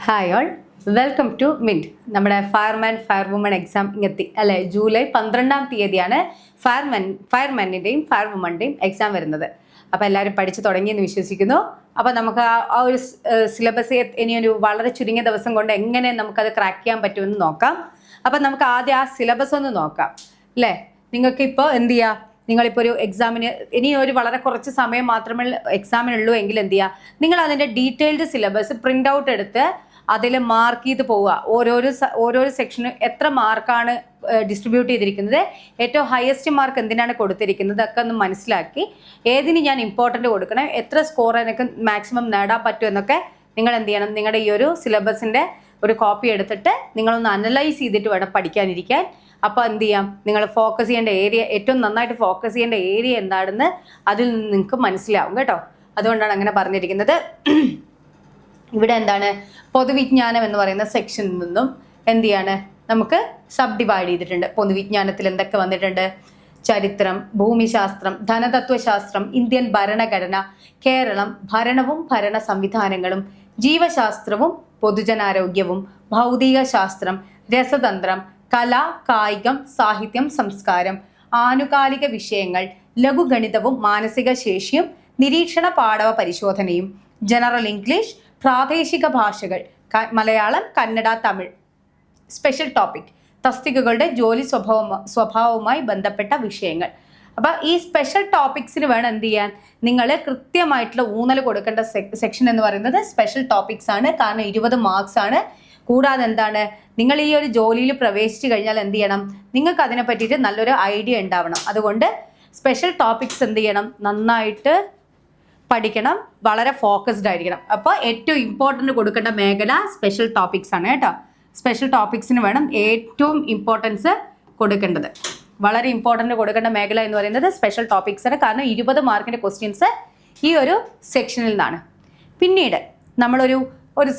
Hi all, welcome to mint. നമ്മുടെ fireman fire woman exam ഇങ്ങെത്തി അല്ലേ. ജൂലൈ 12-ാം തീയതിയാണ് ഫയർമാനിൻ്റെയും ഫയർ വുമണിൻ്റെയും എക്സാം വരുന്നത്. അപ്പോൾ എല്ലാവരും പഠിച്ചു തുടങ്ങിയെന്ന് വിശ്വസിക്കുന്നു. അപ്പോൾ നമുക്ക് ആ ഒരു സിലബസ് ഇനിയൊരു വളരെ ചുരുങ്ങിയ ദിവസം കൊണ്ട് എങ്ങനെ നമുക്കത് ക്രാക്ക് ചെയ്യാൻ പറ്റുമെന്ന് നോക്കാം. അപ്പം നമുക്ക് ആദ്യം ആ സിലബസ് ഒന്ന് നോക്കാം അല്ലേ. നിങ്ങൾക്കിപ്പോൾ എന്ത് ചെയ്യുക, നിങ്ങളിപ്പോൾ ഒരു എക്സാമിന് ഇനി ഒരു വളരെ കുറച്ച് സമയം മാത്രമേ എക്സാമിനുള്ളൂ എങ്കിൽ എന്ത് ചെയ്യുക, നിങ്ങൾ അതിൻ്റെ ഡീറ്റെയിൽഡ് സിലബസ് പ്രിൻ്റ് ഔട്ട് എടുത്ത് അതിൽ മാർക്ക് ചെയ്ത് പോവുക. ഓരോരോ സെക്ഷന് എത്ര മാർക്കാണ് ഡിസ്ട്രിബ്യൂട്ട് ചെയ്തിരിക്കുന്നത്, ഏറ്റവും ഹയസ്റ്റ് മാർക്ക് എന്തിനാണ് കൊടുത്തിരിക്കുന്നത്, അതൊക്കെ ഒന്ന് മനസ്സിലാക്കി ഏതിന് ഞാൻ ഇമ്പോർട്ടൻ്റ് കൊടുക്കണം, എത്ര സ്കോർ എനിക്ക് മാക്സിമം നേടാൻ പറ്റും എന്നൊക്കെ നിങ്ങൾ എന്ത് ചെയ്യണം, നിങ്ങളുടെ ഈ ഒരു സിലബസിൻ്റെ ഒരു കോപ്പി എടുത്തിട്ട് നിങ്ങളൊന്ന് അനലൈസ് ചെയ്തിട്ട് വേണം പഠിക്കാനിരിക്കാൻ. അപ്പോൾ എന്ത് ചെയ്യാം, നിങ്ങൾ ഫോക്കസ് ചെയ്യേണ്ട ഏരിയ, ഏറ്റവും നന്നായിട്ട് ഫോക്കസ് ചെയ്യേണ്ട ഏരിയ എന്താണെന്ന് അതിൽ നിന്ന് നിങ്ങൾക്ക് മനസ്സിലാവും കേട്ടോ. അതുകൊണ്ടാണ് അങ്ങനെ പറഞ്ഞിരിക്കുന്നത്. ഇവിടെ എന്താണ്, പൊതുവിജ്ഞാനം എന്ന് പറയുന്ന സെക്ഷനിൽ നിന്നും എന്ത് ചെയ്യാണ്, നമുക്ക് സബ് ഡിവൈഡ് ചെയ്തിട്ടുണ്ട്. പൊതുവിജ്ഞാനത്തിൽ എന്തൊക്കെ വന്നിട്ടുണ്ട്: ചരിത്രം, ഭൂമിശാസ്ത്രം, ധനതത്വശാസ്ത്രം, ഇന്ത്യൻ ഭരണഘടന, കേരളം, ഭരണവും ഭരണ സംവിധാനങ്ങളും, ജീവശാസ്ത്രവും പൊതുജനാരോഗ്യവും, ഭൗതിക ശാസ്ത്രം, രസതന്ത്രം, കല, കായികം, സാഹിത്യം, സംസ്കാരം, ആനുകാലിക വിഷയങ്ങൾ, ലഘുഗണിതവും മാനസിക ശേഷിയും, നിരീക്ഷണ പാഠവ പരിശോധനയും, ജനറൽ ഇംഗ്ലീഷ്, പ്രാദേശിക ഭാഷകൾ, മലയാളം, കന്നഡ, തമിഴ്, സ്പെഷ്യൽ ടോപ്പിക്, തസ്തികകളുടെ ജോലി സ്വഭാവവുമായി ബന്ധപ്പെട്ട വിഷയങ്ങൾ. അപ്പോൾ ഈ സ്പെഷ്യൽ ടോപ്പിക്സിന് വേണം എന്ത് ചെയ്യാൻ, നിങ്ങൾ കൃത്യമായിട്ടുള്ള ഊന്നൽ കൊടുക്കേണ്ട സെക്ഷൻ എന്ന് പറയുന്നത് സ്പെഷ്യൽ ടോപ്പിക്സ് ആണ്. കാരണം 20 മാർക്സ് ആണ്. കൂടാതെ എന്താണ്, നിങ്ങൾ ഈ ഒരു ജോലിയിൽ പ്രവേശിച്ചു കഴിഞ്ഞാൽ എന്ത് ചെയ്യണം, നിങ്ങൾക്ക് അതിനെ പറ്റിയിട്ട് നല്ലൊരു ഐഡിയ ഉണ്ടാവണം. അതുകൊണ്ട് സ്പെഷ്യൽ ടോപ്പിക്സ് എന്ത് ചെയ്യണം, നന്നായിട്ട് പഠിക്കണം, വളരെ ഫോക്കസ്ഡ് ആയിരിക്കണം. അപ്പോൾ ഏറ്റവും ഇമ്പോർട്ടൻ്റ് കൊടുക്കേണ്ട മേഖല സ്പെഷ്യൽ ടോപ്പിക്സ് ആണ് കേട്ടോ. സ്പെഷ്യൽ ടോപ്പിക്സിന് വേണം ഏറ്റവും ഇമ്പോർട്ടൻസ് കൊടുക്കേണ്ടത്. വളരെ ഇമ്പോർട്ടൻ്റ് കൊടുക്കേണ്ട മേഖല എന്ന് പറയുന്നത് സ്പെഷ്യൽ ടോപ്പിക്സ് ആണ്. കാരണം 20 മാർക്കിൻ്റെ ക്വസ്റ്റ്യൻസ് ഈ ഒരു സെക്ഷനിൽ നിന്നാണ്. പിന്നീട് നമ്മളൊരു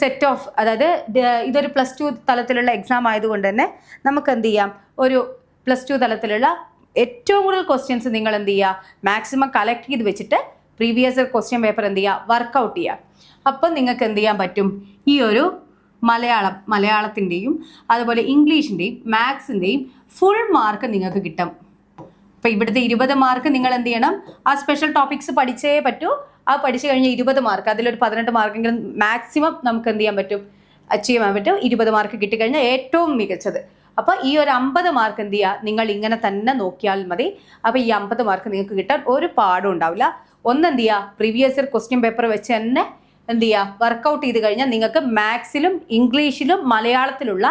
സെറ്റ് ഓഫ്, അതായത് ഇതൊരു +2 തലത്തിലുള്ള എക്സാം ആയതുകൊണ്ട് തന്നെ നമുക്ക് എന്ത് ചെയ്യാം, ഒരു +2 തലത്തിലുള്ള ഏറ്റവും കൂടുതൽ ക്വസ്റ്റ്യൻസ് നിങ്ങൾ എന്ത് ചെയ്യുക, മാക്സിമം കളക്ട് ചെയ്ത് വെച്ചിട്ട് പ്രീവിയസ് ഇയർ ക്വസ്റ്റ്യൻ പേപ്പർ എന്ത് ചെയ്യുക, വർക്കൗട്ട് ചെയ്യുക. അപ്പം നിങ്ങൾക്ക് എന്ത് ചെയ്യാൻ പറ്റും, ഈ ഒരു മലയാളത്തിൻ്റെയും അതുപോലെ ഇംഗ്ലീഷിൻ്റെയും മാത്സിൻ്റെയും ഫുൾ മാർക്ക് നിങ്ങൾക്ക് കിട്ടും. അപ്പോൾ ഇവിടുത്തെ 20 മാർക്ക് നിങ്ങൾ എന്ത് ചെയ്യണം, ആ സ്പെഷ്യൽ ടോപ്പിക്സ് പഠിച്ചേ പറ്റൂ. ആ പഠിച്ചു കഴിഞ്ഞ് 20 മാർക്ക്, അതിലൊരു 18 മാർക്കെങ്കിലും മാക്സിമം നമുക്ക് എന്ത് ചെയ്യാൻ പറ്റും, അച്ചീവ് ചെയ്യാൻ പറ്റും. 20 മാർക്ക് കിട്ടിക്കഴിഞ്ഞാൽ ഏറ്റവും മികച്ചത്. അപ്പോൾ ഈ ഒരു 50 മാർക്ക് എന്ത് ചെയ്യുക, നിങ്ങൾ ഇങ്ങനെ തന്നെ നോക്കിയാൽ മതി. അപ്പോൾ ഈ 50 മാർക്ക് നിങ്ങൾക്ക് കിട്ടാൻ ഒരു പാടും ഉണ്ടാവില്ല. ഒന്നെന്ത് ചെയ്യുക, പ്രീവിയസ് ഇയർ ക്വസ്റ്റ്യൻ പേപ്പർ വെച്ച് തന്നെ എന്ത് ചെയ്യുക, വർക്കൗട്ട് ചെയ്ത് കഴിഞ്ഞാൽ നിങ്ങൾക്ക് മാത്സിലും ഇംഗ്ലീഷിലും മലയാളത്തിലുള്ള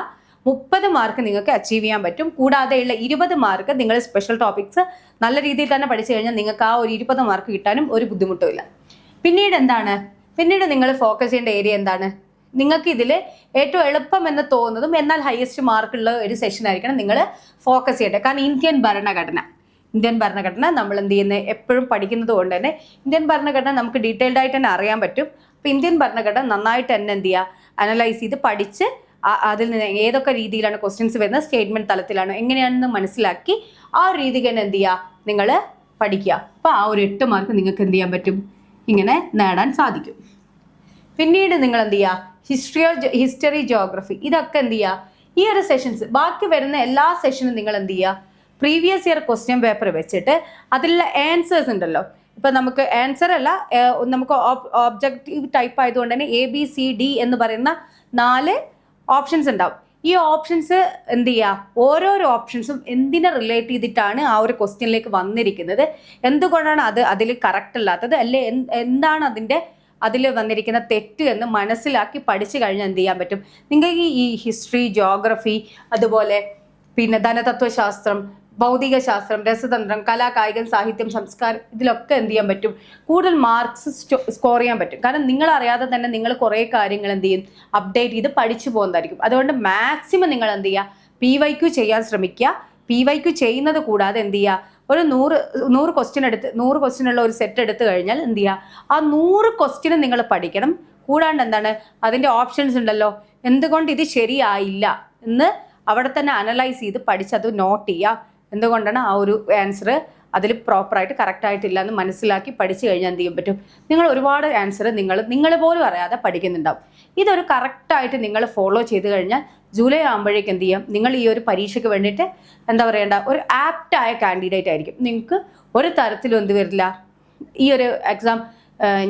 30 മാർക്ക് നിങ്ങൾക്ക് അച്ചീവ് ചെയ്യാൻ പറ്റും. കൂടാതെയുള്ള 20 മാർക്ക് നിങ്ങൾ സ്പെഷ്യൽ ടോപ്പിക്സ് നല്ല രീതിയിൽ തന്നെ പഠിച്ചു കഴിഞ്ഞാൽ നിങ്ങൾക്ക് ആ ഒരു 20 മാർക്ക് കിട്ടാനും ഒരു ബുദ്ധിമുട്ടുമില്ല. പിന്നീട് നിങ്ങൾ ഫോക്കസ് ചെയ്യേണ്ട ഏരിയ എന്താണ്, നിങ്ങൾക്ക് ഇതിൽ ഏറ്റവും എളുപ്പം എന്ന് തോന്നുന്നതും എന്നാൽ ഹയസ്റ്റ് മാർക്കുള്ള ഒരു സെഷൻ ആയിരിക്കണം നിങ്ങൾ ഫോക്കസ് ചെയ്യേണ്ടത്. കാരണം ഇന്ത്യൻ ഭരണഘടന നമ്മൾ എന്ത് ചെയ്യുന്നത്, എപ്പോഴും പഠിക്കുന്നത് കൊണ്ട് തന്നെ ഇന്ത്യൻ ഭരണഘടന നമുക്ക് ഡീറ്റെയിൽഡ് ആയിട്ട് തന്നെ അറിയാൻ പറ്റും. അപ്പോൾ ഇന്ത്യൻ ഭരണഘടന നന്നായിട്ട് തന്നെ എന്ത് ചെയ്യുക, അനലൈസ് ചെയ്ത് പഠിച്ച് അതിൽ നിന്ന് ഏതൊക്കെ രീതിയിലാണ് ക്വസ്റ്റ്യൻസ് വരുന്നത്, സ്റ്റേറ്റ്മെൻറ്റ് തലത്തിലാണോ എങ്ങനെയാണെന്ന് മനസ്സിലാക്കി ആ രീതിക്ക് തന്നെ എന്ത് ചെയ്യുക, നിങ്ങൾ പഠിക്കുക. അപ്പോൾ ആ ഒരു 8 മാർക്ക് നിങ്ങൾക്ക് എന്ത് ചെയ്യാൻ പറ്റും, ഇങ്ങനെ നേടാൻ സാധിക്കും. പിന്നീട് നിങ്ങൾ എന്ത് ചെയ്യുക, ഹിസ്റ്ററി, ജോഗ്രഫി, ഇതൊക്കെ എന്ത് ചെയ്യുക, ഈ ഒരു സെഷൻസ് ബാക്കി വരുന്ന എല്ലാ സെഷനും നിങ്ങൾ എന്ത് ചെയ്യുക, പ്രീവിയസ് ഇയർ ക്വസ്റ്റ്യൻ പേപ്പർ വെച്ചിട്ട് അതിലുള്ള ആൻസേഴ്സ് ഉണ്ടല്ലോ. ഇപ്പം നമുക്ക് ആൻസർ അല്ല, നമുക്ക് ഓബ്ജക്റ്റീവ് ടൈപ്പ് ആയതുകൊണ്ട് തന്നെ ABCD എന്ന് പറയുന്ന 4 ഓപ്ഷൻസ് ഉണ്ടാവും. ഈ ഓപ്ഷൻസ് എന്ത് ചെയ്യുക, ഓരോരോ ഓപ്ഷൻസും എന്തിനെ റിലേറ്റ് ചെയ്തിട്ടാണ് ആ ഒരു ക്വസ്റ്റ്യനിലേക്ക് വന്നിരിക്കുന്നത്, എന്തുകൊണ്ടാണ് അതിൽ കറക്റ്റ് അല്ലാത്തത്, അല്ലെ എന്താണ് അതിൽ വന്നിരിക്കുന്ന തെറ്റ് എന്ന് മനസ്സിലാക്കി പഠിച്ചു കഴിഞ്ഞാൽ എന്ത് ചെയ്യാൻ പറ്റും, നിങ്ങൾക്ക് ഈ ഹിസ്റ്ററി, ജോഗ്രഫി, അതുപോലെ പിന്നെ ധനതത്വശാസ്ത്രം, ഭൗതിക ശാസ്ത്രം, രസതന്ത്രം, കല, കായികം, സാഹിത്യം, സംസ്കാരം, ഇതിലൊക്കെ എന്ത് ചെയ്യാൻ പറ്റും, കൂടുതൽ മാർക്സ് സ്കോർ ചെയ്യാൻ പറ്റും. കാരണം നിങ്ങളറിയാതെ തന്നെ നിങ്ങൾ കുറേ കാര്യങ്ങൾ എന്ത് ചെയ്യും, അപ്ഡേറ്റ് ചെയ്ത് പഠിച്ചു പോകുന്നതായിരിക്കും. അതുകൊണ്ട് മാക്സിമം നിങ്ങൾ എന്ത് ചെയ്യുക, PYQ ചെയ്യാൻ ശ്രമിക്കുക. PYQ ചെയ്യുന്നത് കൂടാതെ എന്ത് ചെയ്യുക, ഒരു 100 ക്വസ്റ്റ്യൻ എടുത്ത് 100 ക്വസ്റ്റ്യനുള്ള ഒരു സെറ്റ് എടുത്തു കഴിഞ്ഞാൽ എന്ത് ചെയ്യുക, ആ 100 ക്വസ്റ്റ്യനും നിങ്ങൾ പഠിക്കണം. കൂടാണ്ട് എന്താണ്, അതിൻ്റെ ഓപ്ഷൻസ് ഉണ്ടല്ലോ, എന്തുകൊണ്ട് ഇത് ശരിയായില്ല എന്ന് അവിടെ തന്നെ അനലൈസ് ചെയ്ത് പഠിച്ച് അത് നോട്ട് ചെയ്യുക. എന്തുകൊണ്ടാണ് ആ ഒരു ആൻസർ അതിൽ പ്രോപ്പറായിട്ട് കറക്റ്റായിട്ടില്ല എന്ന് മനസ്സിലാക്കി പഠിച്ചു കഴിഞ്ഞാൽ എന്ത് ചെയ്യാൻ പറ്റും, നിങ്ങൾ ഒരുപാട് ആൻസർ നിങ്ങൾ പോലും അറിയാതെ പഠിക്കുന്നുണ്ടാവും. ഇതൊരു കറക്റ്റായിട്ട് നിങ്ങൾ ഫോളോ ചെയ്ത് കഴിഞ്ഞാൽ ജൂലൈ ആകുമ്പോഴേക്ക് എന്ത് ചെയ്യാം, നിങ്ങൾ ഈ ഒരു പരീക്ഷയ്ക്ക് വേണ്ടിയിട്ട് എന്താ പറയേണ്ട ഒരു ആപ്റ്റായ കാൻഡിഡേറ്റ് ആയിരിക്കും. നിങ്ങൾക്ക് ഒരു തരത്തിലും എന്ത് വരില്ല, ഈ ഒരു എക്സാം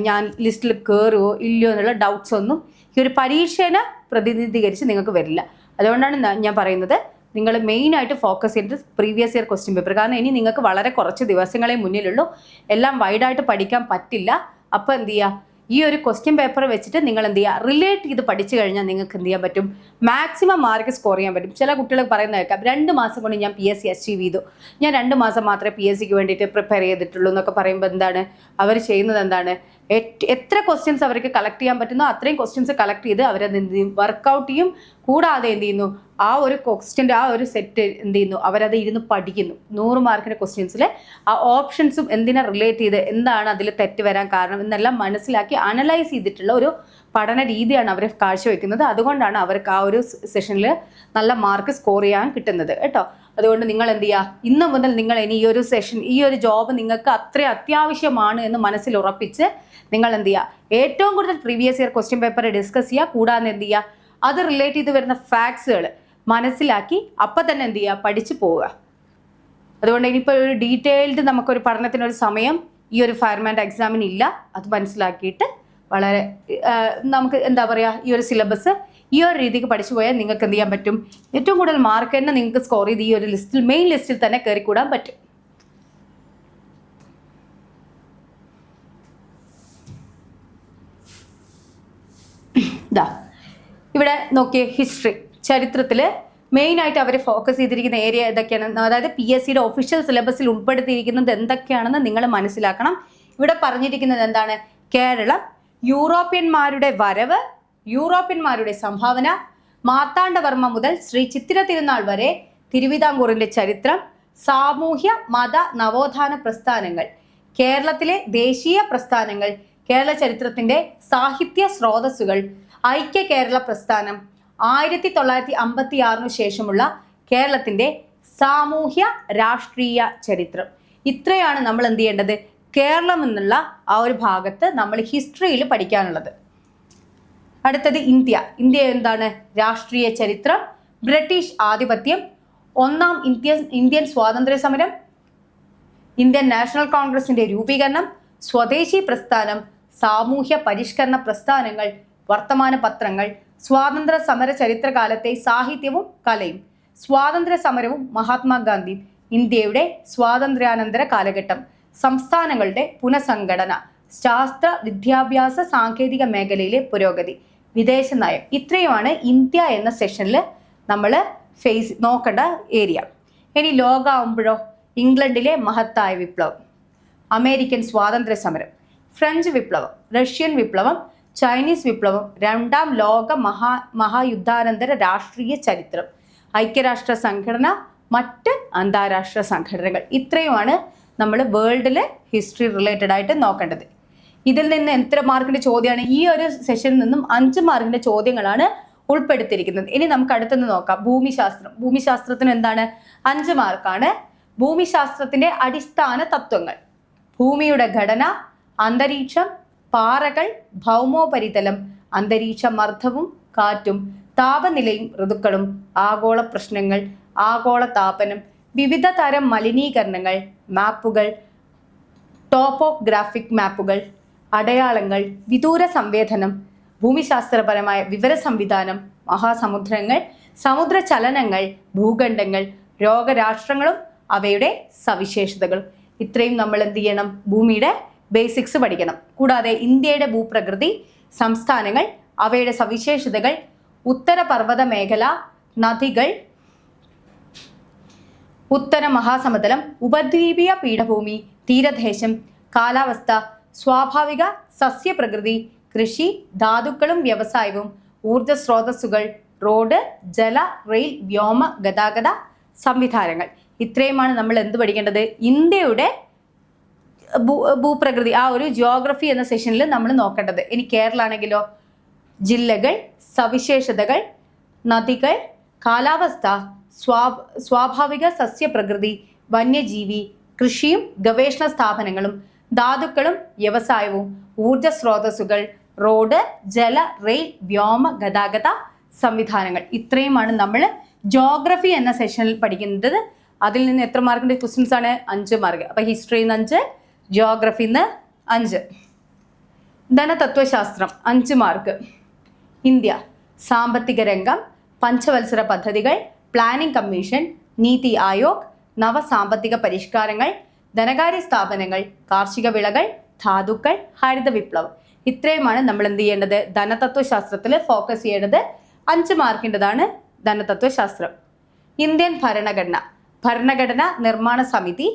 ഞാൻ ലിസ്റ്റിൽ കയറുമോ ഇല്ലയോ എന്നുള്ള ഡൗട്ട്സ് ഒന്നും ഈ ഒരു പരീക്ഷേനെ പ്രതിനിധീകരിച്ച് നിങ്ങൾക്ക് വരില്ല. അതുകൊണ്ടാണ് ഞാൻ പറയുന്നത് നിങ്ങൾ മെയിനായിട്ട് ഫോക്കസ് ചെയ്തിട്ട് പ്രീവിയസ് ഇയർ ക്വസ്റ്റ്യൻ പേപ്പർ. കാരണം ഇനി നിങ്ങൾക്ക് വളരെ കുറച്ച് ദിവസങ്ങളെ മുന്നിലുള്ളൂ, എല്ലാം വൈഡായിട്ട് പഠിക്കാൻ പറ്റില്ല. അപ്പോൾ എന്ത് ചെയ്യുക, ഈ ഒരു ക്വസ്റ്റ്യൻ പേപ്പർ വെച്ചിട്ട് നിങ്ങൾ എന്ത് ചെയ്യുക, റിലേറ്റ് ചെയ്ത് പഠിച്ചു കഴിഞ്ഞാൽ നിങ്ങൾക്ക് എന്ത് ചെയ്യാൻ പറ്റും, മാക്സിമം മാർക്ക് സ്കോർ ചെയ്യാൻ പറ്റും. ചില കുട്ടികൾ പറയുന്നത് കേൾക്കാം, 2 മാസം കൊണ്ട് ഞാൻ PSC അച്ചീവ് ചെയ്തു, ഞാൻ 2 മാസം മാത്രമേ PSCക്ക് വേണ്ടിയിട്ട് പ്രിപ്പയർ ചെയ്തിട്ടുള്ളൂ എന്നൊക്കെ പറയുമ്പോൾ എന്താണ് അവർ ചെയ്യുന്നത്, എന്താണ് എത്ര ക്വസ്റ്റ്യൻസ് അവർക്ക് കളക്ട് ചെയ്യാൻ പറ്റുന്നോ അത്രയും ക്വസ്റ്റ്യൻസ് കളക്ട് ചെയ്ത് അവരത് എന്ത് ചെയ്യും, വർക്കൗട്ട് ചെയ്യും. കൂടാതെ എന്ത് ചെയ്യുന്നു, ആ ഒരു ക്വസ്റ്റ്യൻ്റെ ആ ഒരു സെറ്റ് എന്ത് ചെയ്യുന്നു, അവരത് ഇരുന്ന് പഠിക്കുന്നു. 100 മാർക്കിൻ്റെ ക്വസ്റ്റ്യൻസിൽ ആ ഓപ്ഷൻസും എന്തിനെ റിലേറ്റ് ചെയ്ത് എന്താണ് അതിൽ തെറ്റ് വരാൻ കാരണം എന്നെല്ലാം മനസ്സിലാക്കി അനലൈസ് ചെയ്തിട്ടുള്ള ഒരു പഠന രീതിയാണ് അവർ കാഴ്ചവെക്കുന്നത്. അതുകൊണ്ടാണ് അവർക്ക് ആ ഒരു സെഷനിൽ നല്ല മാർക്ക് സ്കോർ ചെയ്യാൻ കിട്ടുന്നത് കേട്ടോ. അതുകൊണ്ട് നിങ്ങൾ എന്ത് ചെയ്യുക, ഇന്ന് മുതൽ നിങ്ങൾ ഇനി ഈ ഒരു സെഷൻ, ഈ ഒരു ജോബ് നിങ്ങൾക്ക് അത്രയും അത്യാവശ്യമാണ് എന്ന് മനസ്സിൽ ഉറപ്പിച്ച് നിങ്ങൾ എന്ത് ചെയ്യുക, ഏറ്റവും കൂടുതൽ previous year question paper discuss ചെയ്യുക. കൂടാതെ എന്ത് ചെയ്യുക, അത് റിലേറ്റ് ചെയ്ത് വരുന്ന ഫാക്ട്സുകൾ മനസ്സിലാക്കി അപ്പം തന്നെ എന്ത് ചെയ്യുക, പഠിച്ചു പോവുക. അതുകൊണ്ട് ഇനിയിപ്പോൾ ഒരു ഡീറ്റെയിൽഡ് നമുക്കൊരു പഠനത്തിനൊരു സമയം ഈ ഒരു ഫയർമാൻ്റെ എക്സാമിന് ഇല്ല. അത് മനസ്സിലാക്കിയിട്ട് വളരെ നമുക്ക് എന്താ പറയുക, ഈ ഒരു സിലബസ് ഈ ഒരു രീതിക്ക് പഠിച്ചു പോയാൽ നിങ്ങൾക്ക് എന്ത് ചെയ്യാൻ പറ്റും, ഏറ്റവും കൂടുതൽ മാർക്ക് തന്നെ നിങ്ങൾക്ക് സ്കോർ ചെയ്ത് ഈ ഒരു ലിസ്റ്റിൽ, മെയിൻ ലിസ്റ്റിൽ തന്നെ കയറിക്കൂടാൻ പറ്റും. ഇതാ ഇവിടെ നോക്കിയേ, ഹിസ്റ്ററി, ചരിത്രത്തിൽ മെയിനായിട്ട് അവർ ഫോക്കസ് ചെയ്തിരിക്കുന്ന ഏരിയ ഏതൊക്കെയാണ്, അതായത് PSCയുടെ ഒഫീഷ്യൽ സിലബസിൽ ഉൾപ്പെടുത്തിയിരിക്കുന്നത് എന്തൊക്കെയാണെന്ന് നിങ്ങൾ മനസ്സിലാക്കണം. ഇവിടെ പറഞ്ഞിരിക്കുന്നത് എന്താണ്, കേരളം, യൂറോപ്യന്മാരുടെ വരവ്, യൂറോപ്യന്മാരുടെ സംഭാവന, മാർത്താണ്ഡവർമ്മ മുതൽ ശ്രീ ചിത്തിര തിരുനാൾ വരെ തിരുവിതാംകൂറിൻ്റെ ചരിത്രം, സാമൂഹ്യ മത നവോത്ഥാന പ്രസ്ഥാനങ്ങൾ, കേരളത്തിലെ ദേശീയ പ്രസ്ഥാനങ്ങൾ, കേരള ചരിത്രത്തിൻ്റെ സാഹിത്യ സ്രോതസ്സുകൾ, ഐക്യ കേരള പ്രസ്ഥാനം, 1956 ശേഷമുള്ള കേരളത്തിൻ്റെ സാമൂഹ്യ രാഷ്ട്രീയ ചരിത്രം. ഇത്രയാണ് നമ്മൾ എന്ത് ചെയ്യേണ്ടത്, കേരളം എന്നുള്ള ആ ഒരു ഭാഗത്ത് നമ്മൾ ഹിസ്റ്ററിയിൽ പഠിക്കാനുള്ളത്. അടുത്തത് ഇന്ത്യ. ഇന്ത്യ എന്താണ്, രാഷ്ട്രീയ ചരിത്രം, ബ്രിട്ടീഷ് ആധിപത്യം, ഒന്നാം ഇന്ത്യൻ സ്വാതന്ത്ര്യ സമരം, ഇന്ത്യൻ നാഷണൽ കോൺഗ്രസിന്റെ രൂപീകരണം, സ്വദേശി പ്രസ്ഥാനം, സാമൂഹ്യ പരിഷ്കരണ പ്രസ്ഥാനങ്ങൾ, വർത്തമാന പത്രങ്ങൾ, സ്വാതന്ത്ര്യ സമര ചരിത്രകാലത്തെ സാഹിത്യവും കലയും, സ്വാതന്ത്ര്യ സമരവും മഹാത്മാഗാന്ധിയും, ഇന്ത്യയുടെ സ്വാതന്ത്ര്യാനന്തര കാലഘട്ടം, സംസ്ഥാനങ്ങളുടെ പുനഃസംഘടന, ശാസ്ത്ര വിദ്യാഭ്യാസ സാങ്കേതിക മേഖലയിലെ പുരോഗതി, വിദേശ നയം. ഇത്രയുമാണ് ഇന്ത്യ എന്ന സെഷനിൽ നമ്മൾ നോക്കേണ്ട ഏരിയ. ഇനി ലോകമാകുമ്പോഴോ, ഇംഗ്ലണ്ടിലെ മഹത്തായ വിപ്ലവം, അമേരിക്കൻ സ്വാതന്ത്ര്യ സമരം, ഫ്രഞ്ച് വിപ്ലവം, റഷ്യൻ വിപ്ലവം, ചൈനീസ് വിപ്ലവം, രണ്ടാം ലോക മഹായുദ്ധാനന്തര രാഷ്ട്രീയ ചരിത്രം, ഐക്യരാഷ്ട്ര സംഘടന, മറ്റ് അന്താരാഷ്ട്ര സംഘടനകൾ. ഇത്രയുമാണ് നമ്മൾ വേൾഡിൽ ഹിസ്റ്ററി റിലേറ്റഡ് ആയിട്ട് നോക്കേണ്ടത്. ഇതിൽ നിന്ന് എത്ര മാർക്കിൻ്റെ ചോദ്യമാണ്, ഈ ഒരു സെഷനിൽ നിന്നും 5 മാർക്കിൻ്റെ ചോദ്യങ്ങളാണ് ഉൾപ്പെടുത്തിയിരിക്കുന്നത്. ഇനി നമുക്ക് അടുത്തൊന്ന് നോക്കാം, ഭൂമിശാസ്ത്രം. ഭൂമിശാസ്ത്രത്തിന് എന്താണ്, 5 മാർക്കാണ്. ഭൂമിശാസ്ത്രത്തിൻ്റെ അടിസ്ഥാന തത്വങ്ങൾ, ഭൂമിയുടെ ഘടന, അന്തരീക്ഷം, പാറകൾ, ഭൗമോപരിതലം, അന്തരീക്ഷ മർദ്ദവും കാറ്റും, താപനിലയും ഋതുക്കളും, ആഗോള പ്രശ്നങ്ങൾ, ആഗോള താപനം, വിവിധ തരം മലിനീകരണങ്ങൾ, മാപ്പുകൾ, ടോപ്പോഗ്രാഫിക് മാപ്പുകൾ, അടയാളങ്ങൾ, വിദൂര സംവേദനം, ഭൂമിശാസ്ത്രപരമായ വിവര സംവിധാനം, മഹാസമുദ്രങ്ങൾ, സമുദ്രചലനങ്ങൾ, ഭൂഖണ്ഡങ്ങൾ, രോഗരാഷ്ട്രങ്ങളും അവയുടെ സവിശേഷതകളും. ഇത്രയും നമ്മൾ എന്ത് ചെയ്യണം, ഭൂമിയുടെ ബേസിക്സ് പഠിക്കണം. കൂടാതെ ഇന്ത്യയുടെ ഭൂപ്രകൃതി, സംസ്ഥാനങ്ങൾ, അവയുടെ സവിശേഷതകൾ, ഉത്തരപർവ്വത മേഖല, നദികൾ, ഉത്തര മഹാസമതലം, ഉപദ്വീപീയ പീഠഭൂമി, തീരദേശം, കാലാവസ്ഥ, സ്വാഭാവിക സസ്യപ്രകൃതി, കൃഷി, ധാതുക്കളും വ്യവസായവും, ഊർജ സ്രോതസ്സുകൾ, റോഡ്, ജല, റെയിൽ, വ്യോമ ഗതാഗത സംവിധാനങ്ങൾ. ഇത്രയുമാണ് നമ്മൾ എന്ത് പഠിക്കേണ്ടത്, ഇന്ത്യയുടെ ഭൂപ്രകൃതി, ആ ഒരു ജിയോഗ്രഫി എന്ന സെഷനിൽ നമ്മൾ നോക്കേണ്ടത്. ഇനി കേരളാണെങ്കിലോ, ജില്ലകൾ, സവിശേഷതകൾ, നദികൾ, കാലാവസ്ഥ, സ്വാഭാവിക സസ്യപ്രകൃതി, വന്യജീവി, കൃഷിയും ഗവേഷണ സ്ഥാപനങ്ങളും ധാതുക്കളും വ്യവസായവും ഊർജ സ്രോതസ്സുകൾ റോഡ് ജല റെയിൽ വ്യോമ ഗതാഗത സംവിധാനങ്ങൾ. ഇത്രയുമാണ് നമ്മൾ ജോഗ്രഫി എന്ന സെഷനിൽ പഠിക്കുന്നത്. അതിൽ നിന്ന് എത്ര മാർക്കിന്റെ ക്വസ്റ്റ്യൻസ് ആണ്? 5 മാർക്ക്. അപ്പൊ ഹിസ്റ്ററിയിൽ നിന്ന് 5, ജോഗ്രഫിയിൽ നിന്ന് 5. ധനതത്വശാസ്ത്രം 5 മാർക്ക്. ഇന്ത്യ സാമ്പത്തിക രംഗം, പഞ്ചവത്സര പദ്ധതികൾ, പ്ലാനിംഗ് കമ്മീഷൻ, നീതി ആയോഗ്, നവസാമ്പത്തിക പരിഷ്കാരങ്ങൾ, ധനകാര്യ സ്ഥാപനങ്ങൾ, കാർഷിക വിളകൾ, ധാതുക്കൾ, ഹരിത വിപ്ലവം. ഇത്രയുമാണ് നമ്മൾ എന്ത് ചെയ്യേണ്ടത്? ധനതത്വശാസ്ത്രത്തിൽ ഫോക്കസ് ചെയ്യേണ്ടത്. 5 മാർക്കിൻ്റെതാണ് ധനതത്വശാസ്ത്രം. ഇന്ത്യൻ ഭരണഘടന, ഭരണഘടന നിർമ്മാണ സമിതി,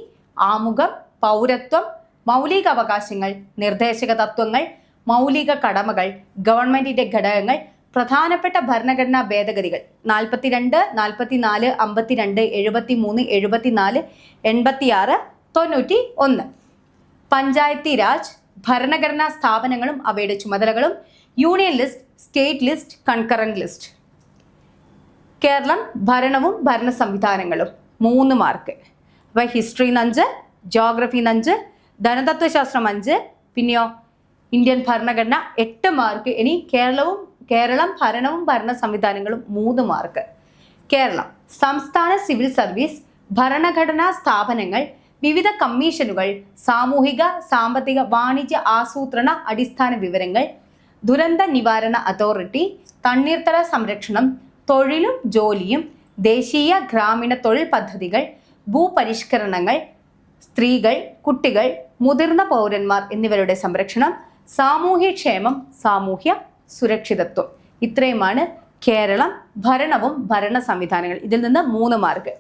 ആമുഖം, പൗരത്വം, മൗലിക അവകാശങ്ങൾ, നിർദ്ദേശക തത്വങ്ങൾ, മൗലിക കടമകൾ, ഗവൺമെന്റിന്റെ ഘടകങ്ങൾ, പ്രധാനപ്പെട്ട ഭരണഘടനാ ഭേദഗതികൾ 42, 44, 52, 73, 74, 86, 91. പഞ്ചായത്തി രാജ്, ഭരണഘടനാ സ്ഥാപനങ്ങളും അവയുടെ ചുമതലകളും, union list, state list, concurrent list. Keralam ഭരണവും ഭരണ സംവിധാനങ്ങളും 3 മാർക്ക്. അപ്പൊ ഹിസ്റ്ററി 5, ജോഗ്രഫി 5, ധനതത്വശാസ്ത്രം 5, പിന്നെയോ ഇന്ത്യൻ ഭരണഘടന 8 മാർക്ക്. ഇനി കേരളം ഭരണവും ഭരണ സംവിധാനങ്ങളും 3 മാർക്ക്. കേരളം സംസ്ഥാന സിവിൽ സർവീസ്, ഭരണഘടനാ സ്ഥാപനങ്ങൾ, വിവിധ കമ്മീഷനുകൾ, സാമൂഹിക സാമ്പത്തിക വാണിജ്യ ആസൂത്രണ അടിസ്ഥാന വിവരങ്ങൾ, ദുരന്ത നിവാരണ അതോറിറ്റി, തണ്ണീർത്തട സംരക്ഷണം, തൊഴിലും ജോലിയും, ദേശീയ ഗ്രാമീണ തൊഴിൽ പദ്ധതികൾ, ഭൂപരിഷ്കരണങ്ങൾ, സ്ത്രീകൾ, കുട്ടികൾ, മുതിർന്ന പൗരന്മാർ എന്നിവരുടെ സംരക്ഷണം, സാമൂഹ്യക്ഷേമം, സാമൂഹ്യ സുരക്ഷിതത്വം. ഇത്രയുമാണ് കേരളം ഭരണവും ഭരണ സംവിധാനങ്ങൾ. ഇതിൽ നിന്ന് 3 മാർക്ക്.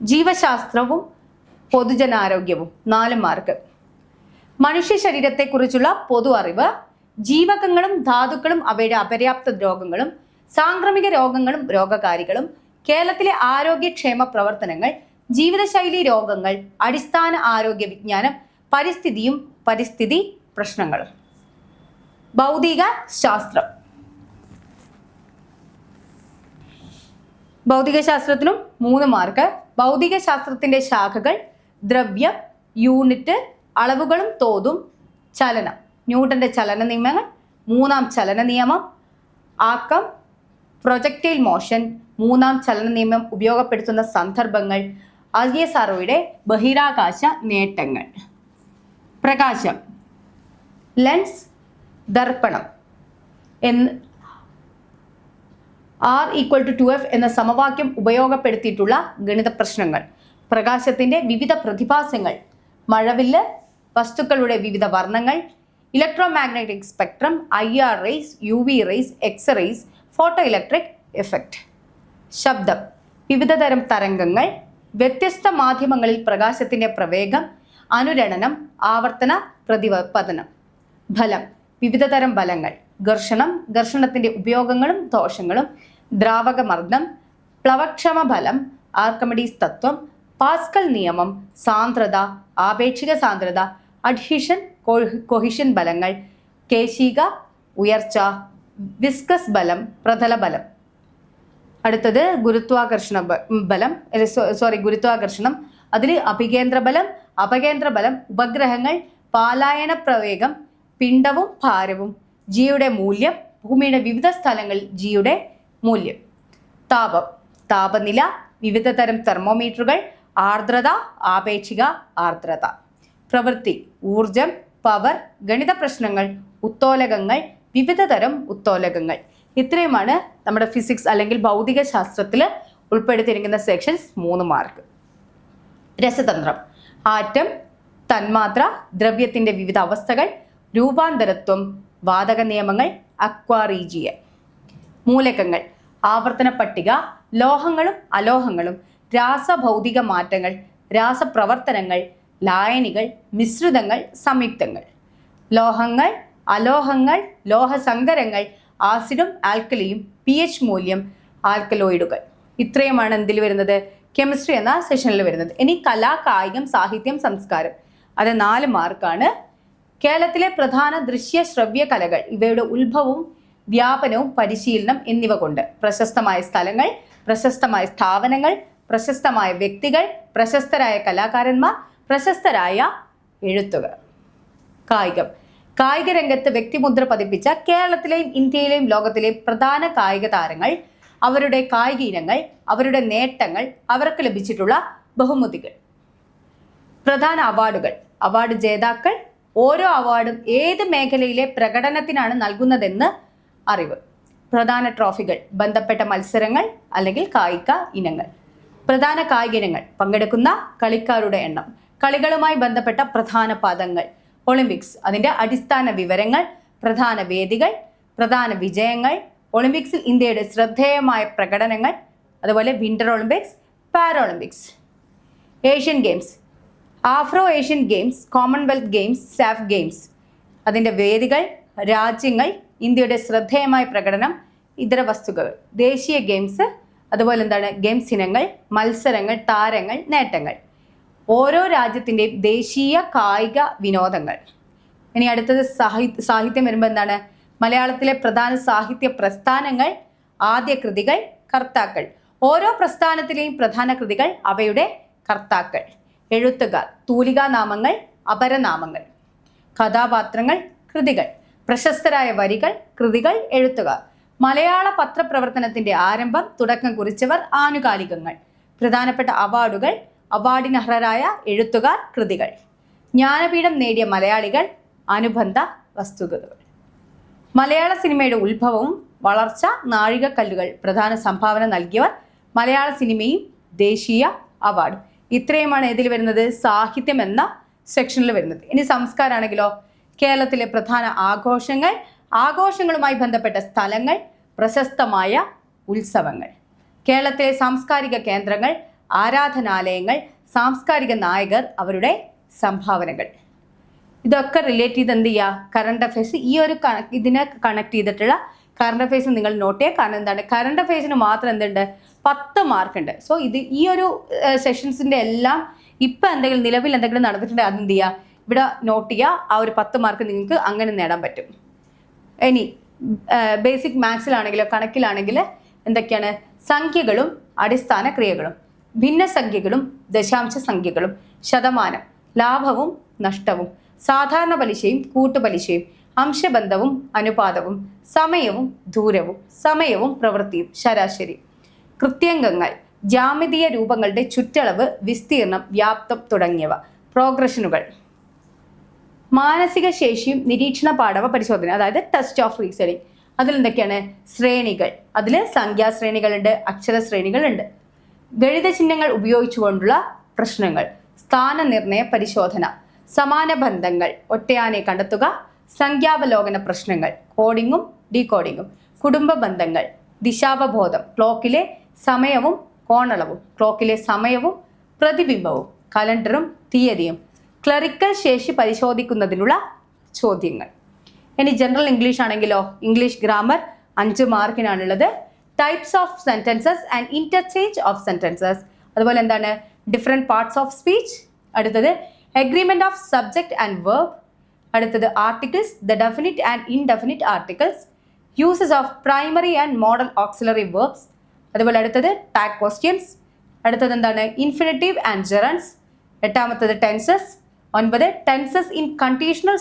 ജീവശാസ്ത്രവും പൊതുജനാരോഗ്യവും 4 മാർക്ക്. മനുഷ്യ ശരീരത്തെക്കുറിച്ചുള്ള പൊതു അറിവ്, ജീവകങ്ങളും ധാതുക്കളും അവയുടെ അപര്യാപ്ത രോഗങ്ങളും, സാംക്രമിക രോഗങ്ങളും രോഗകാരികളും, കേരളത്തിലെ ആരോഗ്യക്ഷേമ പ്രവർത്തനങ്ങൾ, ജീവിതശൈലി രോഗങ്ങൾ, അടിസ്ഥാന ആരോഗ്യ വിജ്ഞാനം, പരിസ്ഥിതിയും പരിസ്ഥിതി പ്രശ്നങ്ങളും. ഭൗതിക ശാസ്ത്രം, ഭൗതിക ശാസ്ത്രത്തിനും 3 മാർക്ക്. ഭൗതിക ശാസ്ത്രത്തിന്റെ ശാഖകൾ ദ്രവ്യം, യൂണിറ്റ്, അളവുകളും തോതും, ചലനം, ന്യൂട്ടന്റെ ചലന നിയമങ്ങൾ, 3-ാം ചലന നിയമം, ആക്കം, പ്രൊജക്റ്റൈൽ മോഷൻ, 3-ാം ചലന നിയമം ഉപയോഗപ്പെടുത്തുന്ന സന്ദർഭങ്ങൾ, ISROയുടെ ബഹിരാകാശ നേട്ടങ്ങൾ. പ്രകാശം, ലെൻസ്, ദർപ്പണം R=2F എന്ന സമവാക്യം ഉപയോഗപ്പെടുത്തിയിട്ടുള്ള ഗണിത പ്രശ്നങ്ങൾ, പ്രകാശത്തിന്റെ വിവിധ പ്രതിഭാസങ്ങൾ, മഴവില്ല്, വസ്തുക്കളുടെ വിവിധ വർണ്ണങ്ങൾ, electromagnetic spectrum, IR rays, UV rays, X rays, photoelectric effect. ശബ്ദം, വിവിധ തരം തരംഗങ്ങൾ, വ്യത്യസ്ത മാധ്യമങ്ങളിൽ പ്രകാശത്തിന്റെ പ്രവേഗം, അനുരണനം, ആവർത്തന പ്രതിപതനം. ഫലം, വിവിധ തരം ബലങ്ങൾ, ഘർഷണം, ഘർഷണത്തിന്റെ ഉപയോഗങ്ങളും ദോഷങ്ങളും, ദ്രാവകമർദ്ദം, പ്ലവക്ഷമ ഫലം, ആർക്കിമിഡീസ് തത്വം, പാസ്കൽ നിയമം, സാന്ദ്രത, ആപേക്ഷിക സാന്ദ്രത, അഡ്ഹീഷൻ കൊഹിഷൻ ബലങ്ങൾ, കേശിക ഉയർച്ച, വിസ്കസ് ബലം, പ്രതല ബലം. അടുത്തത് ഗുരുത്വാകർഷണം. അതിൽ അഭികേന്ദ്ര ബലം, അപകേന്ദ്ര ബലം, ഉപഗ്രഹങ്ങൾ, പാലായന പ്രവേഗം, പിണ്ഡവും ഭാരവും, ജിയുടെ മൂല്യം, ഭൂമിയുടെ വിവിധ സ്ഥലങ്ങളിൽ ജിയുടെ മൂല്യം. താപം, താപനില, വിവിധ തരം തെർമോമീറ്ററുകൾ, ആർദ്രത, ആപേക്ഷിക ആർദ്രത. പ്രവൃത്തി, ഊർജം, പവർ, ഗണിത പ്രശ്നങ്ങൾ, ഉത്തോലകങ്ങൾ, വിവിധ തരം ഉത്തോലകങ്ങൾ. ഇത്രയുമാണ് നമ്മുടെ ഫിസിക്സ് അല്ലെങ്കിൽ ഭൗതിക ശാസ്ത്രത്തിൽ ഉൾപ്പെടുത്തിയിരിക്കുന്ന സെക്ഷൻസ്. 3 മാർക്ക്. രസതന്ത്രം, ആറ്റം, തന്മാത്ര, ദ്രവ്യത്തിന്റെ വിവിധ അവസ്ഥകൾ, രൂപാന്തരത്വം, വാതക നിയമങ്ങൾ, അക്വാറീജിയൻ. മൂലകങ്ങൾ, ആവർത്തന പട്ടിക, ലോഹങ്ങളും അലോഹങ്ങളും, രാസഭൗതിക മാറ്റങ്ങൾ, രാസപ്രവർത്തനങ്ങൾ, ലായനികൾ, മിശ്രിതങ്ങൾ, സംയുക്തങ്ങൾ. ലോഹങ്ങൾ, അലോഹങ്ങൾ, ലോഹസങ്കരങ്ങൾ, ആസിഡും ആൽക്കലിയും, pH മൂല്യം, ആൽക്കലോയിഡുകൾ. ഇത്രയുമാണ് എന്തിൽ വരുന്നത്? കെമിസ്ട്രി എന്ന സെഷനിൽ വരുന്നത്. ഇനി കലാ, കായികം, സാഹിത്യം, സംസ്കാരം, അത് 4 മാർക്കാണ്. കേരളത്തിലെ പ്രധാന ദൃശ്യ ശ്രവ്യ കലകൾ, ഇവയുടെ ഉത്ഭവവും വ്യാപനവും പരിശീലനം എന്നിവ കൊണ്ട് പ്രശസ്തമായ സ്ഥലങ്ങൾ, പ്രശസ്തമായ സ്ഥാപനങ്ങൾ, പ്രശസ്തമായ വ്യക്തികൾ, പ്രശസ്തരായ കലാകാരന്മാർ, പ്രശസ്തരായ എഴുത്തുകാർ. കായികം. കായിക രംഗത്ത് വ്യക്തിമുദ്ര പതിപ്പിച്ച കേരളത്തിലെയും ഇന്ത്യയിലെയും ലോകത്തിലെയും പ്രധാന കായിക താരങ്ങൾ, അവരുടെ കായിക ഇനങ്ങൾ, അവരുടെ നേട്ടങ്ങൾ, അവർക്ക് ലഭിച്ചിട്ടുള്ള ബഹുമതികൾ. പ്രധാന അവാർഡുകൾ. അവാർഡ് ജേതാക്കൾ. ഓരോ അവാർഡും ഏത് മേഖലയിലെ പ്രകടനത്തിനാണ് നൽകുന്നതെന്ന് അറിവ്. പ്രധാന ട്രോഫികൾ. ബന്ധപ്പെട്ട മത്സരങ്ങൾ അല്ലെങ്കിൽ കായിക ഇനങ്ങൾ. പ്രധാന കായിക ഇനങ്ങൾ. പങ്കെടുക്കുന്ന കളിക്കാരുടെ എണ്ണം. കളികളുമായി ബന്ധപ്പെട്ട പ്രധാന പദങ്ങൾ. ഒളിമ്പിക്സ്, അതിൻ്റെ അടിസ്ഥാന വിവരങ്ങൾ, പ്രധാന വേദികൾ, പ്രധാന വിജയങ്ങൾ, ഒളിമ്പിക്സിൽ ഇന്ത്യയുടെ ശ്രദ്ധേയമായ പ്രകടനങ്ങൾ, അതുപോലെ winter olympics, para olympics. Asian games. Afro Asian games, commonwealth games, SAF games. അതിൻ്റെ വേദികൾ, രാജ്യങ്ങൾ, ഇന്ത്യയുടെ ശ്രദ്ധേയമായ പ്രകടനം, ഇതര വസ്തുക്കൾ. ദേശീയ ഗെയിംസ്, അതുപോലെ എന്താണ് ഗെയിംസ് ഇനങ്ങൾ, മത്സരങ്ങൾ, താരങ്ങൾ, നേട്ടങ്ങൾ. ഓരോ രാജ്യത്തിൻ്റെയും ദേശീയ കായിക വിനോദങ്ങൾ. ഇനി അടുത്തത് സാഹിത്യം വരുമ്പോൾ എന്താണ്? മലയാളത്തിലെ പ്രധാന സാഹിത്യ പ്രസ്ഥാനങ്ങൾ, ആദ്യ കൃതികൾ, കർത്താക്കൾ. ഓരോ പ്രസ്ഥാനത്തിലെയും പ്രധാന കൃതികൾ, അവയുടെ കർത്താക്കൾ. എഴുത്തുകാർ. തൂലികാനാമങ്ങൾ, അപരനാമങ്ങൾ. കഥാപാത്രങ്ങൾ, കൃതികൾ. പ്രശസ്തരായ വരികൾ, കൃതികൾ, എഴുത്തുകാർ. മലയാള പത്രപ്രവർത്തനത്തിന്റെ ആരംഭം, തുടക്കം കുറിച്ചവർ, ആനുകാലികങ്ങൾ. പ്രധാനപ്പെട്ട അവാർഡുകൾ, അവാർഡിന് അർഹരായ എഴുത്തുകാർ, കൃതികൾ. ജ്ഞാനപീഠം നേടിയ മലയാളികൾ, അനുബന്ധ വസ്തുതകൾ. മലയാള സിനിമയുടെ ഉത്ഭവവും വളർച്ച, നാഴികക്കല്ലുകൾ, പ്രധാന സംഭാവന നൽകിയവർ, മലയാള സിനിമയും ദേശീയ അവാർഡ്. ഇത്രയുമാണ് ഇതിൽ വരുന്നത്, സാഹിത്യം എന്ന സെക്ഷനിൽ വരുന്നത്. ഇനി സംസ്കാരമാണെങ്കിലോ, കേരളത്തിലെ പ്രധാന ആഘോഷങ്ങൾ, ആഘോഷങ്ങളുമായി ബന്ധപ്പെട്ട സ്ഥലങ്ങൾ, പ്രശസ്തമായ ഉത്സവങ്ങൾ. കേരളത്തിലെ സാംസ്കാരിക കേന്ദ്രങ്ങൾ, ആരാധനാലയങ്ങൾ, സാംസ്കാരിക നായകർ, അവരുടെ സംഭാവനകൾ. ഇതൊക്കെ റിലേറ്റ് ചെയ്ത് എന്ത് ചെയ്യുക? Current affairs. ഈ ഒരു ഇതിനെ കണക്ട് ചെയ്തിട്ടുള്ള കറണ്ട് അഫയേഴ്സ് നിങ്ങൾ നോട്ട് ചെയ്യുക. കാരണം എന്താണ്, കറണ്ട് അഫയേഴ്സിന് മാത്രം എന്തുണ്ട്? 10 മാർക്ക് ഉണ്ട്. സോ ഇത് ഈ ഒരു സെഷൻസിൻ്റെ എല്ലാം ഇപ്പം എന്തെങ്കിലും നിലവിൽ എന്തെങ്കിലും നടന്നിട്ടുണ്ടെങ്കിൽ അതെന്ത് ചെയ്യുക? ഇവിടെ നോട്ട് ചെയ്യുക. ആ ഒരു 10 മാർക്ക് നിങ്ങൾക്ക് അങ്ങനെ നേടാൻ പറ്റും. ഇനി ബേസിക് മാത്സിലാണെങ്കിലോ കണക്കിലാണെങ്കിൽ എന്തൊക്കെയാണ്? സംഖ്യകളും അടിസ്ഥാന ക്രിയകളും, ഭിന്നസംഖ്യകളും ദശാംശ സംഖ്യകളും, ശതമാനം, ലാഭവും നഷ്ടവും, സാധാരണ പലിശയും കൂട്ടുപലിശയും, അംശബന്ധവും അനുപാതവും, സമയവും ദൂരവും, സമയവും പ്രവൃത്തിയും, ശരാശരി. കൃത്യംഗങ്ങൾ, ജാമിതീയ രൂപങ്ങളുടെ ചുറ്റളവ്, വിസ്തീർണം, വ്യാപ്തം തുടങ്ങിയവ. പ്രോഗ്രഷനുകൾ. മാനസിക ശേഷിയും നിരീക്ഷണ പാടവ പരിശോധന, അതായത് ടെസ്റ്റ് ഓഫ് റീസണിങ്. അതിലെന്തൊക്കെയാണ്? ശ്രേണികൾ. അതിൽ സംഖ്യാശ്രേണികളുണ്ട്, അക്ഷരശ്രേണികളുണ്ട്. ഗണിത ചിഹ്നങ്ങൾ ഉപയോഗിച്ചുകൊണ്ടുള്ള പ്രശ്നങ്ങൾ, സ്ഥാനനിർണയ പരിശോധന, സമാന ബന്ധങ്ങൾ, ഒറ്റയാനെ കണ്ടെത്തുക, സംഖ്യാവലോകന പ്രശ്നങ്ങൾ, കോഡിങ്ങും ഡീകോഡിങ്ങും, കുടുംബ ബന്ധങ്ങൾ, ദിശാവബോധം, ക്ലോക്കിലെ സമയവും കോണളവും, ക്ലോക്കിലെ സമയവും പ്രതിബിംബവും, കലണ്ടറും തീയതിയും, ക്ലറിക്കൽ ശേഷി പരിശോധിക്കുന്നതിനുള്ള ചോദ്യങ്ങൾ. ഇനി ജനറൽ ഇംഗ്ലീഷ് ആണെങ്കിലോ, ഇംഗ്ലീഷ് ഗ്രാമർ 5 മാർക്കിനാണുള്ളത്. Types of sentences and interchange of sentences, അതുപോലെ എന്താണ്? Different parts of speech. അടുത്തത് agreement of subject and verb. അടുത്തത് articles, the definite and indefinite articles, uses of primary and modal auxiliary verbs. അതുപോലെ അടുത്തത് tag questions. അടുത്തത് എന്താണ്? Infinitive and gerunds. എട്ടാമത്തത് tenses. 9 tenses in conditional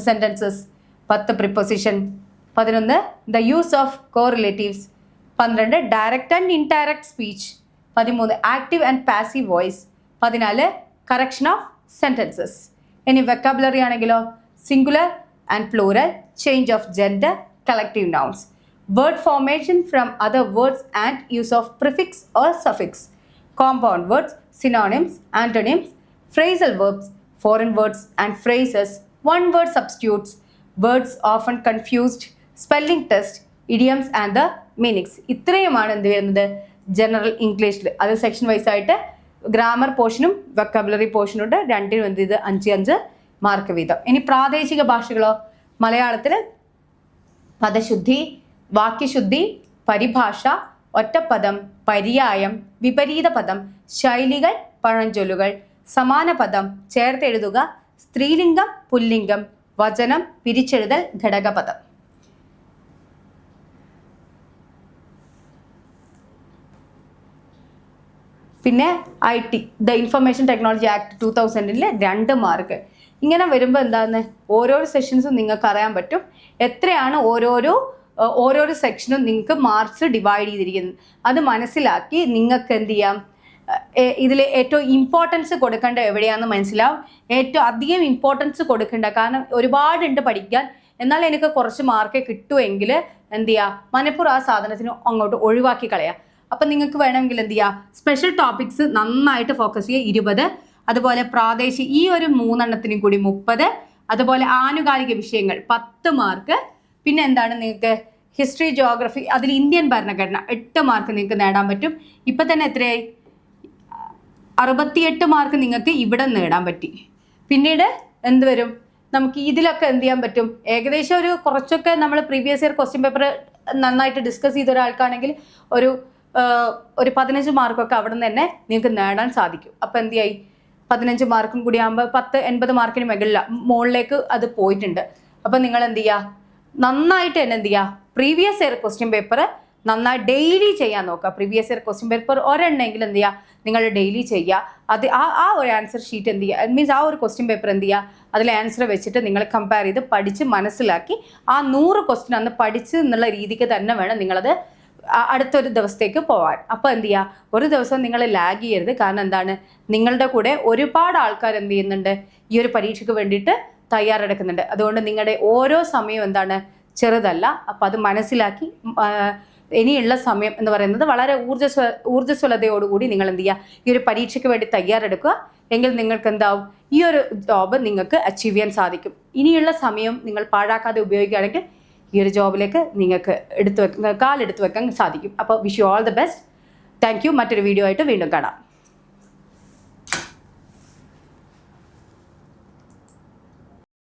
sentences. 10 preposition. 11 the use of correlatives. 12 direct and indirect speech. 13 active and passive voice. 14 correction of sentences. ഇനി vocabulary ആണെങ്കിലോ, singular and plural, change of gender, collective nouns, word formation from other words and use of prefix or suffix, compound words, synonyms, antonyms, phrasal verbs, foreign words and phrases, one word substitutes, words often confused, spelling test, idioms and the meanings. ഇത്രയുമാണ് എന്ത് വരുന്നത് general ഇംഗ്ലീഷിൽ. അത് section wise ആയിട്ട് grammar പോർഷനും vocabulary പോർഷനും ഉണ്ട്. രണ്ടിനും എന്ത് ചെയ്ത് 5 മാർക്ക് വീതം. ഇനി പ്രാദേശിക ഭാഷകളോ, മലയാളത്തിൽ പദശുദ്ധി, വാക്യശുദ്ധി, പരിഭാഷ, ഒറ്റപ്പദം, പര്യായം, വിപരീത പദം, ശൈലികൾ, പഴഞ്ചൊല്ലുകൾ, സമാന പദം, ചേർത്തെഴുതുക, സ്ത്രീലിംഗം, പുല്ലിംഗം, വചനം, പിരിച്ചെഴുതൽ, ഘടകപദം. പിന്നെ IT the information technology act 2000 2 mark. ഇങ്ങനെ വരുമ്പോൾ എന്താണ് ഓരോരോ സെഷൻസും നിങ്ങൾക്ക് അറിയാൻ പറ്റും എത്രയാണ് ഓരോരോ സെക്ഷനും നിങ്ങൾക്ക് മാർക്സ് ഡിവൈഡ് ചെയ്തിരിക്കുന്നത്. അത് മനസ്സിലാക്കി നിങ്ങൾക്ക് എന്ത് ചെയ്യാം, ഇതിൽ ഏറ്റവും ഇമ്പോർട്ടൻസ് കൊടുക്കേണ്ട എവിടെയാണെന്ന് മനസ്സിലാവും. ഏറ്റവും അധികം ഇമ്പോർട്ടൻസ് കൊടുക്കേണ്ട, കാരണം ഒരുപാടുണ്ട് പഠിക്കാൻ, എന്നാൽ എനിക്ക് കുറച്ച് മാർക്ക് കിട്ടുമെങ്കിൽ എന്ത് ചെയ്യുക, മനഃപൂർവ്വം ആ സാധനത്തിന് അങ്ങോട്ട് ഒഴിവാക്കി കളയുക. അപ്പം നിങ്ങൾക്ക് വേണമെങ്കിൽ എന്ത് ചെയ്യുക, സ്പെഷ്യൽ ടോപ്പിക്സ് നന്നായിട്ട് ഫോക്കസ് ചെയ്യുക 20, അതുപോലെ പ്രാദേശിക ഈ ഒരു 3 കൂടി 30, അതുപോലെ ആനുകാലിക വിഷയങ്ങൾ 10 മാർക്ക്. പിന്നെ എന്താണ് നിങ്ങൾക്ക് ഹിസ്റ്ററി, ജോഗ്രഫി, അതിൽ ഇന്ത്യൻ ഭരണഘടന 8 മാർക്ക് നിങ്ങൾക്ക് നേടാൻ പറ്റും. ഇപ്പം തന്നെ എത്രയായി, 68 മാർക്ക് നിങ്ങൾക്ക് ഇവിടെ നേടാൻ പറ്റി. പിന്നീട് എന്ത് വരും, നമുക്ക് ഇതിലൊക്കെ എന്ത് ചെയ്യാൻ പറ്റും, ഏകദേശം ഒരു കുറച്ചൊക്കെ നമ്മൾ പ്രീവിയസ് ഇയർ ക്വസ്റ്റ്യൻ പേപ്പർ നന്നായിട്ട് ഡിസ്കസ് ചെയ്ത ഒരാൾക്കാണെങ്കിൽ ഒരു 15 മാർക്കൊക്കെ അവിടെ നിന്ന് തന്നെ നിങ്ങൾക്ക് നേടാൻ സാധിക്കും. അപ്പോൾ എന്ത് ചെയ്യും, 15 മാർക്കും കൂടി ആകുമ്പോൾ 80 മാർക്കിന് മുകളിലേക്ക് അത് പോയിട്ടുണ്ട്. അപ്പം നിങ്ങൾ എന്ത് ചെയ്യുക, നന്നായിട്ട് തന്നെ എന്ത് ചെയ്യുക, പ്രീവിയസ് ഇയർ ക്വസ്റ്റ്യൻ പേപ്പർ നന്നായി ഡെയിലി ചെയ്യാൻ നോക്കുക. പ്രീവിയസ് ഇയർ ക്വസ്റ്റ്യൻ പേപ്പർ ഒരെണ്ണമെങ്കിലും എന്ത് ചെയ്യുക, നിങ്ങൾ ഡെയിലി ചെയ്യുക. അത് ആ ഒരു ആൻസർ ഷീറ്റ് എന്ത് ചെയ്യുക, മീൻസ് ആ ഒരു ക്വസ്റ്റ്യൻ പേപ്പർ എന്ത് ചെയ്യുക, അതിൽ ആൻസർ വെച്ചിട്ട് നിങ്ങൾ കമ്പയർ ചെയ്ത് പഠിച്ച് മനസ്സിലാക്കി ആ 100 ക്വസ്റ്റ്യൻ അന്ന് പഠിച്ച് എന്നുള്ള രീതിക്ക് തന്നെ വേണം നിങ്ങളത് അടുത്തൊരു ദിവസത്തേക്ക് പോകാൻ. അപ്പോൾ എന്ത് ചെയ്യുക, ഒരു ദിവസം നിങ്ങൾ ലാഗ് ചെയ്യരുത്. കാരണം എന്താണ്, നിങ്ങളുടെ കൂടെ ഒരുപാട് ആൾക്കാർ എന്ത് ചെയ്യുന്നുണ്ട്, ഈ ഒരു പരീക്ഷയ്ക്ക് വേണ്ടിയിട്ട് തയ്യാറെടുക്കുന്നുണ്ട്. അതുകൊണ്ട് നിങ്ങളുടെ ഓരോ സമയവും എന്താണ്, ചെറുതല്ല. അപ്പം അത് മനസ്സിലാക്കി ഇനിയുള്ള സമയം എന്ന് പറയുന്നത് വളരെ ഊർജ്ജസ്വലതയോടുകൂടി നിങ്ങൾ എന്ത് ചെയ്യുക, ഈ ഒരു പരീക്ഷയ്ക്ക് വേണ്ടി തയ്യാറെടുക്കുക. എങ്കിൽ നിങ്ങൾക്ക് എന്താവും, ഈ ഒരു ജോബ് നിങ്ങൾക്ക് അച്ചീവ് ചെയ്യാൻ സാധിക്കും. ഇനിയുള്ള സമയം നിങ്ങൾ പാഴാക്കാതെ ഉപയോഗിക്കുകയാണെങ്കിൽ ഈ ഒരു ജോബിലേക്ക് നിങ്ങൾക്ക് കാലെടുത്ത് വെക്കാൻ സാധിക്കും. അപ്പോൾ wish you all the best. Thank you. മറ്റൊരു വീഡിയോ ആയിട്ട് വീണ്ടും കാണാം.